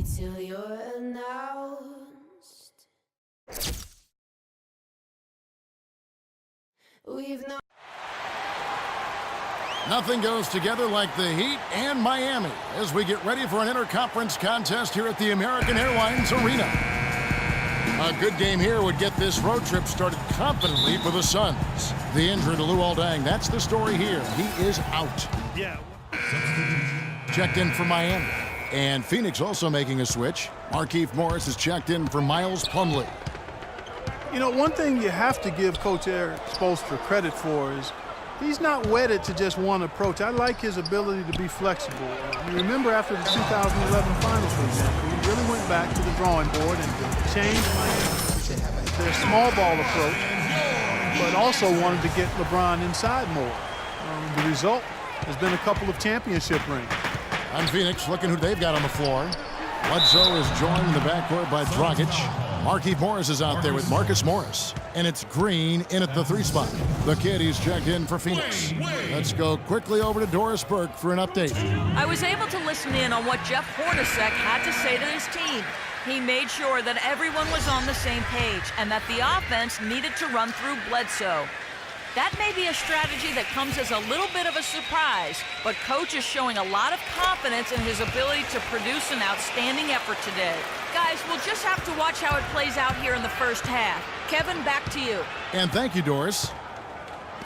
till you're announced. We've known. Nothing goes together like the Heat and Miami as we get ready for an interconference contest here at the American Airlines Arena. A good game here would get this road trip started confidently for the Suns. The injury to Luol Deng, that's the story here. He is out. Yeah. Checked in for Miami. And Phoenix also making a switch. Markieff Morris is checked in for Miles Plumlee. You know, one thing you have to give Coach Erik Spoelstra credit for is he's not wedded to just one approach. I like his ability to be flexible. You remember after the 2011 finals, for example, he really went back to the drawing board and changed their small ball approach, but also wanted to get LeBron inside more. The result has been a couple of championship rings. On Phoenix, looking who they've got on the floor. Bledsoe is joined in the backcourt by Dragic. Markieff Morris is out there with Marcus Morris. And it's Green in at the 3 spot. The kid, he's checked in for Phoenix. Let's go quickly over to Doris Burke for an update. I was able to listen in on what Jeff Hornacek had to say to his team. He made sure that everyone was on the same page and that the offense needed to run through Bledsoe. That may be a strategy that comes as a little bit of a surprise, but Coach is showing a lot of confidence in his ability to produce an outstanding effort today. Guys, we'll just have to watch how it plays out here in the first half. Kevin, back to you. And thank you, Doris.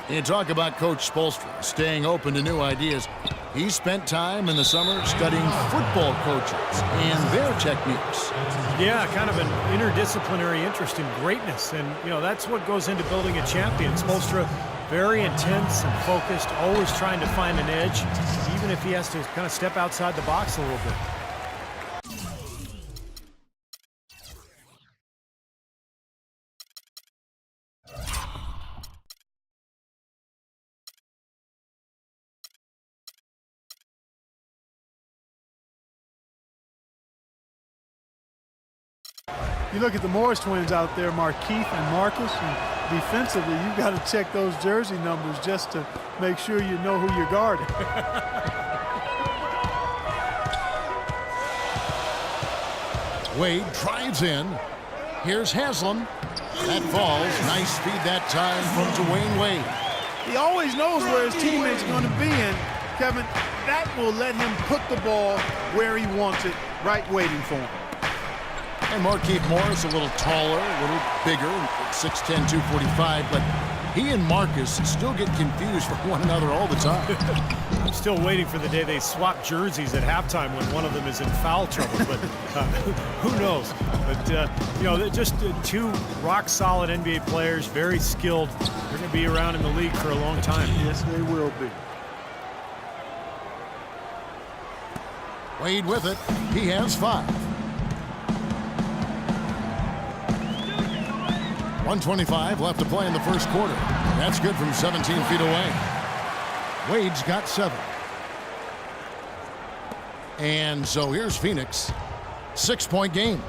You talk about Coach Spoelstra staying open to new ideas. He spent time in the summer studying football coaches and their techniques. Yeah, kind of an interdisciplinary interest in greatness. And, you know, that's what goes into building a champion. Spoelstra, very intense and focused, always trying to find an edge, even if he has to kind of step outside the box a little bit. You look at the Morris twins out there, Markieff and Marcus, and defensively, you've got to check those jersey numbers just to make sure you know who you're guarding. Wade drives in. Here's Haslam. That falls. Nice feed that time from Dwayne Wade. He always knows where his teammates are going to be, and Kevin, that will let him put the ball where he wants it, right waiting for him. And Markieff Morris, a little taller, a little bigger, 6'10", 245, but he and Marcus still get confused for one another all the time. I'm still waiting for the day they swap jerseys at halftime when one of them is in foul trouble, but who knows? But, you know, they're just two rock-solid NBA players, very skilled. They're going to be around in the league for a long time. Yes, they will be. Wade with it. He has 5. 1:25 left to play in the first quarter. That's good from 17 feet away. Wade's got 7. And so here's Phoenix. 6-point game.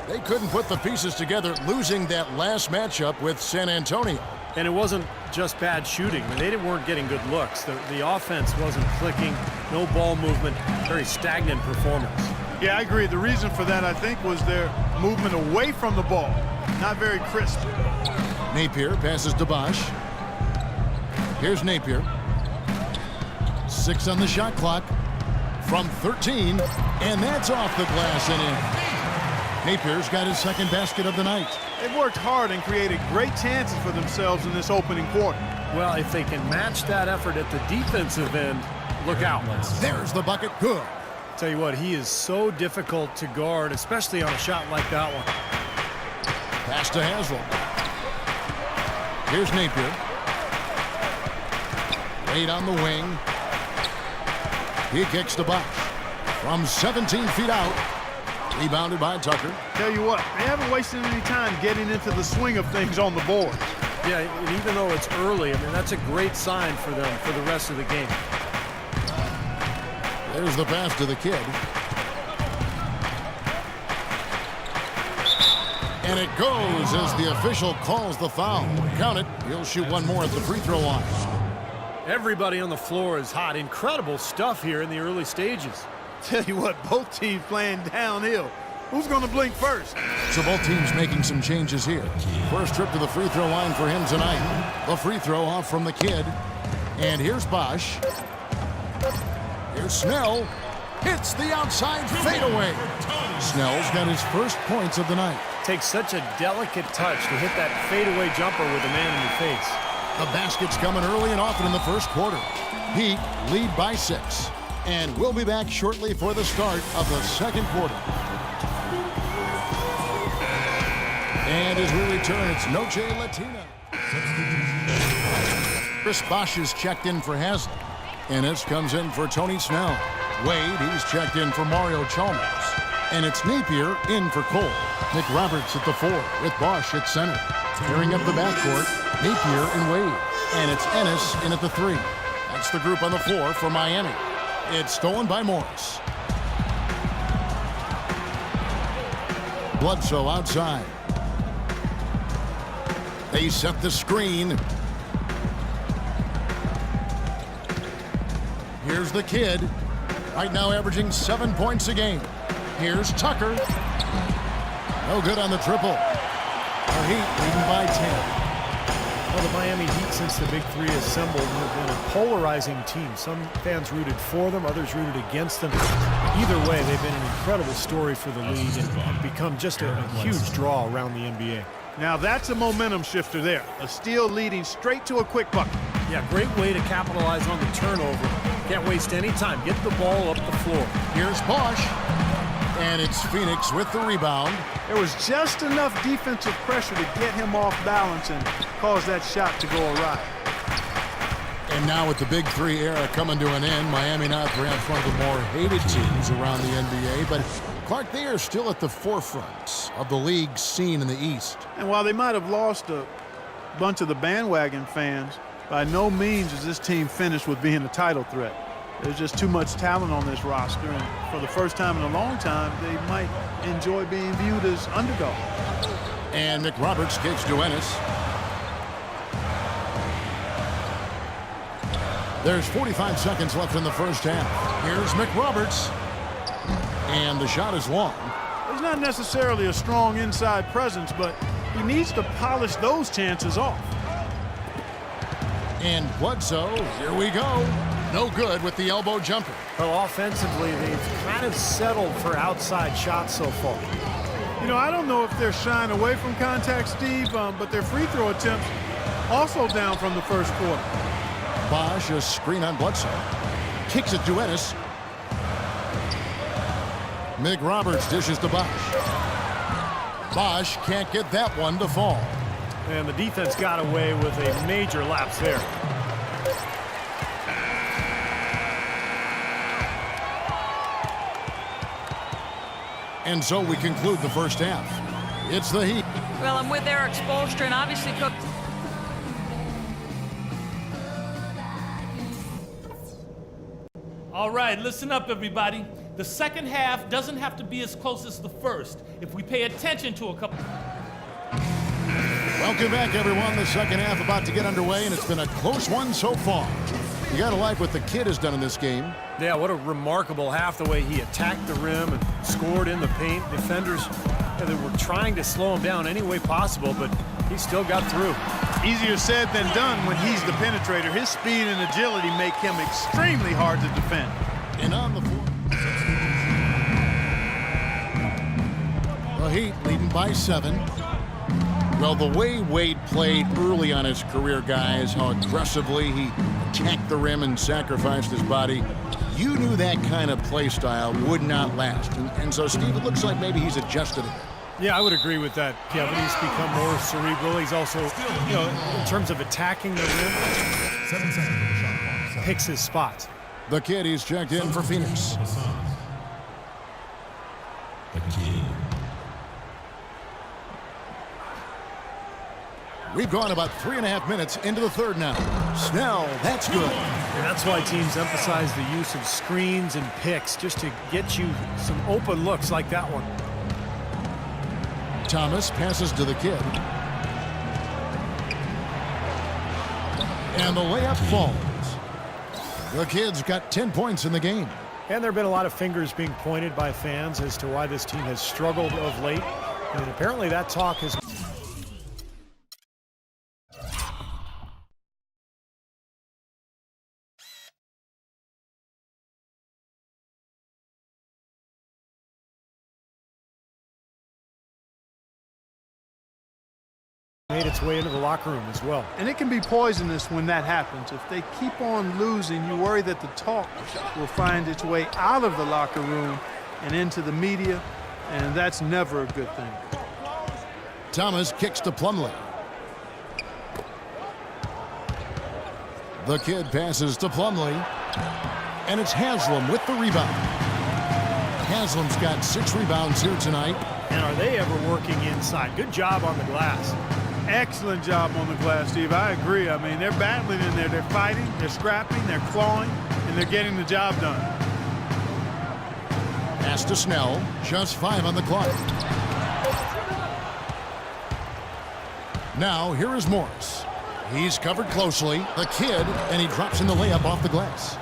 They couldn't put the pieces together, losing that last matchup with San Antonio. And it wasn't just bad shooting. I mean, they weren't getting good looks. The offense wasn't clicking, no ball movement, very stagnant performance. Yeah, I agree. The reason for that, I think, was their movement away from the ball. Not very crisp. Napier passes to Bosh. Here's Napier. 6 on the shot clock from 13, and that's off the glass and in. Napier's got his second basket of the night. They've worked hard and created great chances for themselves in this opening quarter. Well, if they can match that effort at the defensive end, look out. There's the bucket. Good. Tell you what, he is so difficult to guard, especially on a shot like that one. Pass to Haslam. Here's Napier. Wade on the wing. He kicks to Bosh. From 17 feet out. Rebounded by Tucker. Tell you what, they haven't wasted any time getting into the swing of things on the board. Yeah, and even though it's early, I mean, that's a great sign for them for the rest of the game. There's the pass to the kid. And it goes as the official calls the foul. Count it. He'll shoot one more at the free throw line. Everybody on the floor is hot. Incredible stuff here in the early stages. Tell you what, both teams playing downhill. Who's going to blink first? So both teams making some changes here. First trip to the free throw line for him tonight. The free throw off from the kid. And here's Bosch. Here's Snell. Hits the outside fadeaway. Snell's got his first points of the night. Takes such a delicate touch to hit that fadeaway jumper with a man in your face. The basket's coming early and often in the first quarter. Heat lead by 6. And we'll be back shortly for the start of the second quarter. And as we return, it's Noche Latina. Chris Bosch is checked in for Haslem. Ennis comes in for Tony Snell. Wade, he's checked in for Mario Chalmers. And it's Napier in for Cole. Nick Roberts at the 4 with Bosch at center. Tearing up the backcourt, Napier and Wade. And it's Ennis in at the 3. That's the group on the floor for Miami. It's stolen by Morris. Bledsoe outside. They set the screen. Here's the kid. Right now averaging 7 points a game. Here's Tucker. No good on the triple. The Heat leading by 10. Well, the Miami Heat, since the Big Three assembled, have been a polarizing team. Some fans rooted for them, others rooted against them. Either way, they've been an incredible story for the league and become just a huge draw around the NBA. Now that's a momentum shifter there. A steal leading straight to a quick bucket. Yeah, great way to capitalize on the turnover. Can't waste any time. Get the ball up the floor. Here's Bosch. And it's Phoenix with the rebound. There was just enough defensive pressure to get him off balance and cause that shot to go awry. And now with the Big Three era coming to an end, Miami not perhaps one of the more hated teams around the NBA, but Clark, they are still at the forefront of the league scene in the East. And while they might have lost a bunch of the bandwagon fans, by no means is this team finished with being a title threat. There's just too much talent on this roster, and for the first time in a long time, they might enjoy being viewed as underdogs. And Nick Roberts kicks to Ennis. There's 45 seconds left in the first half. Here's Mick Roberts. And the shot is long. He's not necessarily a strong inside presence, but he needs to polish those chances off. And Bledsoe, here we go. No good with the elbow jumper. Well, offensively, they've kind of settled for outside shots so far. You know, I don't know if they're shying away from contact, Steve, but their free throw attempts also down from the first quarter. Bosch, a screen on Bledsoe. Kicks it to Ennis. Mick Roberts dishes to Bosch. Bosch can't get that one to fall. And the defense got away with a major lapse there. And so we conclude the first half. It's the Heat. Well, I'm with Eric Spoelstra, and obviously Coach. All right, listen up, everybody. The second half doesn't have to be as close as the first if we pay attention to a couple. Welcome back, everyone. The second half about to get underway, and it's been a close one so far. You got to like what the kid has done in this game. Yeah, what a remarkable half, the way he attacked the rim and scored in the paint. Defenders, they were trying to slow him down any way possible, but he still got through. Easier said than done when he's the penetrator. His speed and agility make him extremely hard to defend. And on the floor, the Heat leading by 7. Well, the way Wade played early on his career, guys, how aggressively he attacked the rim and sacrificed his body, you knew that kind of play style would not last. And so, Steve, it looks like maybe he's adjusted it. Yeah, I would agree with that, Kevin. He's become more cerebral. He's also, in terms of attacking the rim, picks his spots. The kid, he's checked in for Phoenix. The kid. We've gone about 3.5 minutes into the third now. Snell, that's good. And that's why teams emphasize the use of screens and picks, just to get you some open looks like that one. Thomas passes to the kid. And the layup falls. The kid's got 10 points in the game. And there have been a lot of fingers being pointed by fans as to why this team has struggled of late. And apparently that talk has made its way into the locker room as well. And it can be poisonous when that happens. If they keep on losing, you worry that the talk will find its way out of the locker room and into the media, and that's never a good thing. Thomas kicks to Plumlee. The kid passes to Plumlee, and it's Haslam with the rebound. Haslam's got 6 rebounds here tonight. And are they ever working inside? Good job on the glass. Excellent job on the glass, Steve. I agree. I mean, they're battling in there. They're fighting, they're scrapping, they're clawing, and they're getting the job done. Pass to Snell. Just 5 on the clock. Now, here is Morris. He's covered closely. The kid, and he drops in the layup off the glass.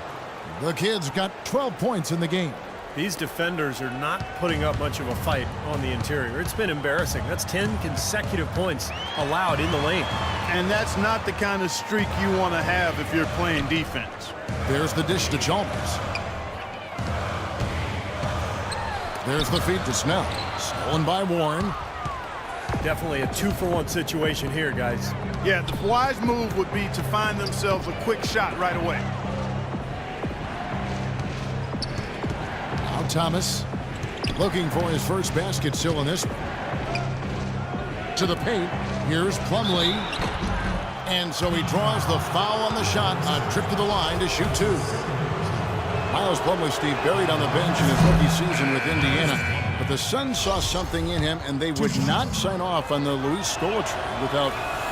The kid's got 12 points in the game. These defenders are not putting up much of a fight on the interior. It's been embarrassing. That's 10 consecutive points allowed in the lane. And that's not the kind of streak you want to have if you're playing defense. There's the dish to Chalmers. There's the feed to Snell. Stolen by Warren. Definitely a 2-for-1 situation here, guys. Yeah, the wise move would be to find themselves a quick shot right away. Now Thomas looking for his first basket still in this one. To the paint. Here's Plumlee. And so he draws the foul on the shot. A trip to the line to shoot 2. Miles Plumlee, Steve, buried on the bench in his rookie season with Indiana. But the Suns saw something in him, and they would not sign off on the Luis Scola trade without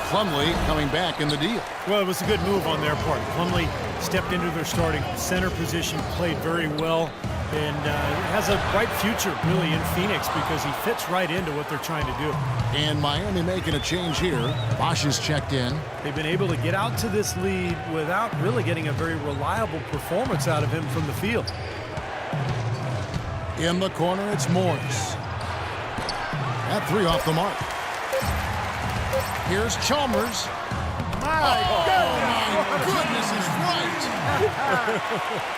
Plumlee coming back in the deal. Well, it was a good move on their part. Plumlee stepped into their starting center position, played very well, and has a bright future, really, in Phoenix because he fits right into what they're trying to do. And Miami making a change here. Bosch is checked in. They've been able to get out to this lead without really getting a very reliable performance out of him from the field. In the corner, it's Morris. That 3 off the mark. Here's Chalmers. My goodness is right.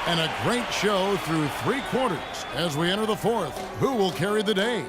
And a great show through 3 quarters as we enter the 4th. Who will carry the day?